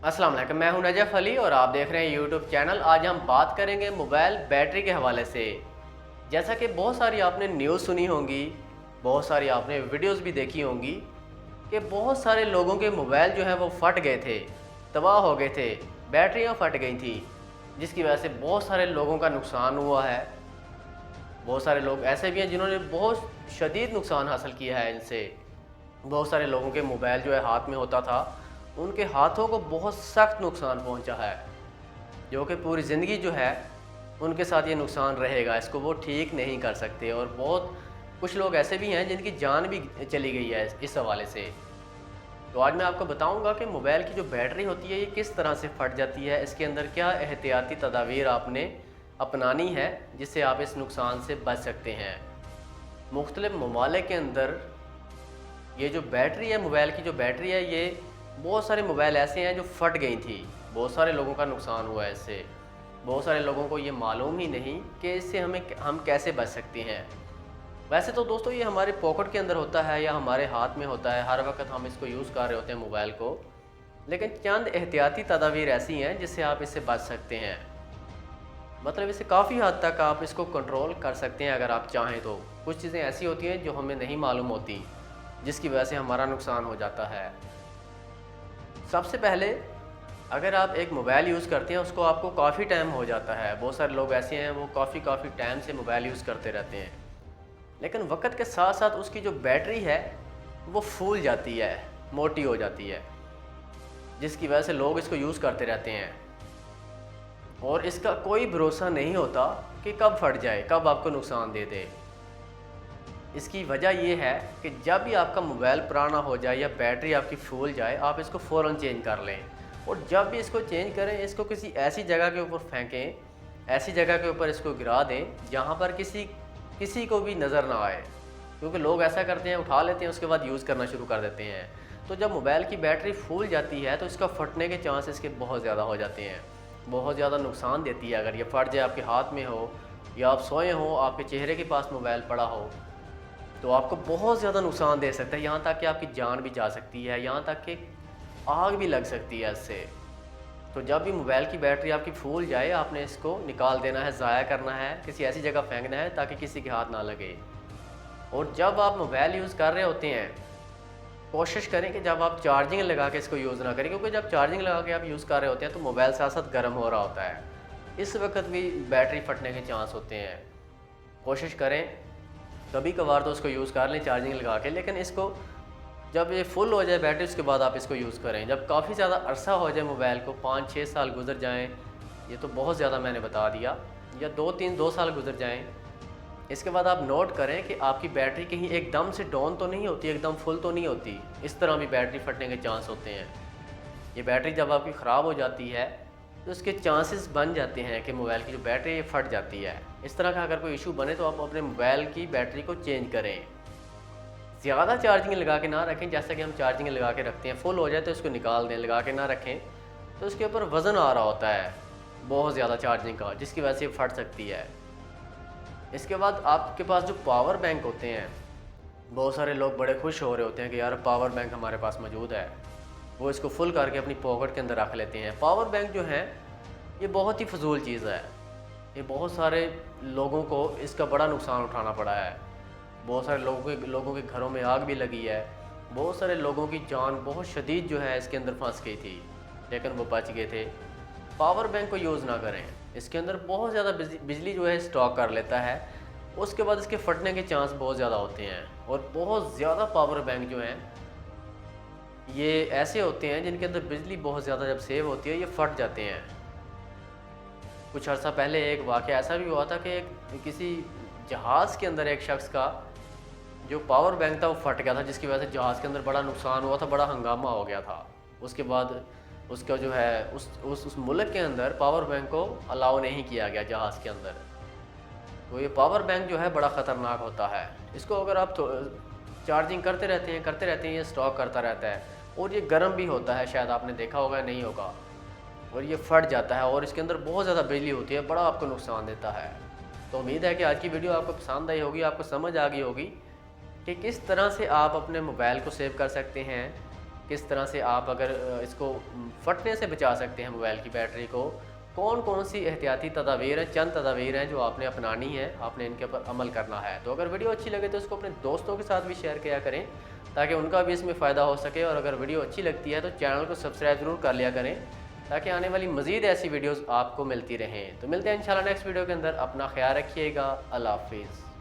अस्सलाम वालेकुम, मैं हूं नजफ़ अली और आप देख रहे हैं यूट्यूब चैनल। आज हम बात करेंगे मोबाइल बैटरी के हवाले से। जैसा कि बहुत सारी आपने न्यूज़ सुनी होंगी, बहुत सारी आपने वीडियोस भी देखी होंगी कि बहुत सारे लोगों के मोबाइल जो हैं वो फट गए थे, तबाह हो गए थे, बैटरियां फट गई थी, जिसकी वजह से बहुत सारे लोगों का नुकसान हुआ है। बहुत सारे लोग ऐसे भी हैं जिन्होंने बहुत शदीद नुकसान हासिल किया है इनसे। बहुत सारे लोगों के मोबाइल जो है हाथ में होता था, उनके हाथों को बहुत सख्त नुकसान पहुंचा है, जो कि पूरी ज़िंदगी जो है उनके साथ ये नुकसान रहेगा, इसको वो ठीक नहीं कर सकते। और बहुत कुछ लोग ऐसे भी हैं जिनकी जान भी चली गई है इस हवाले से। तो आज मैं आपको बताऊंगा कि मोबाइल की जो बैटरी होती है ये किस तरह से फट जाती है, इसके अंदर क्या एहतियाती तदाबीर आपने अपनानी है जिससे आप इस नुकसान से बच सकते हैं। मुख्तलिफ ममालिक के अंदर ये जो बैटरी है, मोबाइल की जो बैटरी है, ये बहुत सारे मोबाइल ऐसे हैं जो फट गई थी, बहुत सारे लोगों का नुकसान हुआ है इससे। बहुत सारे लोगों को ये मालूम ही नहीं कि इससे हम कैसे बच सकते हैं। वैसे तो दोस्तों ये हमारे पॉकेट के अंदर होता है या हमारे हाथ में होता है, हर वक्त हम इसको यूज़ कर रहे होते हैं मोबाइल को, लेकिन चंद एहतियाती तदाबीर ऐसी हैं जिससे आप इससे बच सकते हैं। मतलब इससे काफ़ी हद तक आप इसको कंट्रोल कर सकते हैं अगर आप चाहें तो। कुछ चीज़ें ऐसी होती हैं जो हमें नहीं मालूम होती, जिसकी वजह से हमारा नुकसान हो जाता है। सबसे पहले, अगर आप एक मोबाइल यूज़ करते हैं, उसको आपको काफ़ी टाइम हो जाता है, बहुत सारे लोग ऐसे हैं वो काफ़ी टाइम से मोबाइल यूज़ करते रहते हैं, लेकिन वक्त के साथ साथ उसकी जो बैटरी है वो फूल जाती है, मोटी हो जाती है, जिसकी वजह से लोग इसको यूज़ करते रहते हैं और इसका कोई भरोसा नहीं होता कि कब फट जाए, कब आपको नुकसान दे दे। इसकी वजह यह है कि जब भी आपका मोबाइल पुराना हो जाए या बैटरी आपकी फूल जाए, आप इसको फ़ौरन चेंज कर लें। और जब भी इसको चेंज करें, इसको किसी ऐसी जगह के ऊपर फेंकें, ऐसी जगह के ऊपर इसको गिरा दें जहाँ पर किसी को भी नज़र ना आए, क्योंकि लोग ऐसा करते हैं, उठा लेते हैं, उसके बाद यूज़ करना शुरू कर देते हैं। तो जब मोबाइल की बैटरी फूल जाती है तो इसका फटने के चांस इसके बहुत ज़्यादा हो जाते हैं, बहुत ज़्यादा नुकसान देती है। अगर ये फट जाए, आपके हाथ में हो या आप सोए हो, आपके चेहरे के पास मोबाइल पड़ा हो, तो आपको बहुत ज़्यादा नुकसान दे सकता है, यहाँ तक कि आपकी जान भी जा सकती है, यहाँ तक कि आग भी लग सकती है इससे। तो जब भी मोबाइल की बैटरी आपकी फूल जाए, आपने इसको निकाल देना है, ज़ाया करना है, किसी ऐसी जगह फेंकना है ताकि किसी के हाथ ना लगे। और जब आप मोबाइल यूज़ कर रहे होते हैं, कोशिश करें कि जब आप चार्जिंग लगा के इसको यूज़ ना करें, क्योंकि जब चार्जिंग लगा के आप यूज़ कर रहे होते हैं तो मोबाइल साथ साथ गर्म हो रहा होता है, इस वक्त भी बैटरी फटने के चांस होते हैं। कोशिश करें कभी कभार तो उसको यूज़ कर लें चार्जिंग लगा के, लेकिन इसको जब ये फुल हो जाए बैटरी, उसके बाद आप इसको यूज़ करें। जब काफ़ी ज़्यादा अरसा हो जाए मोबाइल को, 5-6 साल गुजर जाएं, ये तो बहुत ज़्यादा मैंने बता दिया, या 2 साल गुजर जाएं, इसके बाद आप नोट करें कि आपकी बैटरी कहीं एकदम से डाउन तो नहीं होती, एकदम फुल तो नहीं होती, इस तरह भी बैटरी फटने के चांस होते हैं। ये बैटरी जब आपकी ख़राब हो जाती है तो उसके चांसेस बन जाते हैं कि मोबाइल की जो बैटरी है फट जाती है। इस तरह का अगर कोई इशू बने तो आप अपने मोबाइल की बैटरी को चेंज करें। ज़्यादा चार्जिंग लगा के ना रखें, जैसा कि हम चार्जिंग लगा के रखते हैं, फुल हो जाए तो इसको निकाल दें, लगा के ना रखें तो उसके ऊपर वज़न आ रहा होता है बहुत ज़्यादा चार्जिंग का, जिसकी वजह से फट सकती है। इसके बाद आपके पास जो पावर बैंक होते हैं, बहुत सारे लोग बड़े खुश हो रहे होते हैं कि यार पावर बैंक हमारे पास मौजूद है, वो इसको फुल करके अपनी पॉकेट के अंदर रख लेते हैं। पावर बैंक जो है ये बहुत ही फजूल चीज़ है, ये बहुत सारे लोगों को इसका बड़ा नुकसान उठाना पड़ा है। बहुत सारे लोगों के घरों में आग भी लगी है, बहुत सारे लोगों की जान बहुत शदीद जो है इसके अंदर फंस गई थी, लेकिन वो बच गए थे। पावर बैंक को यूज़ ना करें, इसके अंदर बहुत ज़्यादा बिजली जो है स्टॉक कर लेता है, उसके बाद इसके फटने के चांस बहुत ज़्यादा होते हैं। और बहुत ज़्यादा पावर बैंक जो हैं ये ऐसे होते हैं जिनके अंदर बिजली बहुत ज़्यादा जब सेव होती है ये फट जाते हैं। कुछ अर्सा पहले एक वाक़या ऐसा भी हुआ था कि किसी जहाज़ के अंदर एक शख्स का जो पावर बैंक था वो फट गया था, जिसकी वजह से जहाज़ के अंदर बड़ा नुकसान हुआ था, बड़ा हंगामा हो गया था। उसके बाद उसका जो है उस मुल्क के अंदर पावर बैंक को अलाउ नहीं किया गया जहाज़ के अंदर। तो ये पावर बैंक जो है बड़ा ख़तरनाक होता है, इसको अगर आप चार्जिंग करते रहते हैं ये स्टॉक करता रहता है और ये गर्म भी होता है, शायद आपने देखा होगा, नहीं होगा, और ये फट जाता है और इसके अंदर बहुत ज़्यादा बिजली होती है, बड़ा आपको नुकसान देता है। तो उम्मीद है कि आज की वीडियो आपको पसंद आई होगी, आपको समझ आ गई होगी कि किस तरह से आप अपने मोबाइल को सेव कर सकते हैं किस तरह से आप अगर इसको फटने से बचा सकते हैं मोबाइल की बैटरी को, कौन कौन सी एहतियाती तदावीर हैं, चंद तदावीर हैं जो आपने अपनानी है, आपने इनके ऊपर अमल करना है। तो अगर वीडियो अच्छी लगे तो इसको अपने दोस्तों के साथ भी शेयर किया करें ताकि उनका भी इसमें फ़ायदा हो सके। और अगर वीडियो अच्छी लगती है तो चैनल को सब्सक्राइब ज़रूर कर लिया करें ताकि आने वाली मज़ीद ऐसी वीडियोज़ आपको मिलती रहें। तो मिलते हैं इंशाल्लाह नेक्स्ट वीडियो के अंदर। अपना ख्याल रखिएगा। अल्लाह हाफिज़।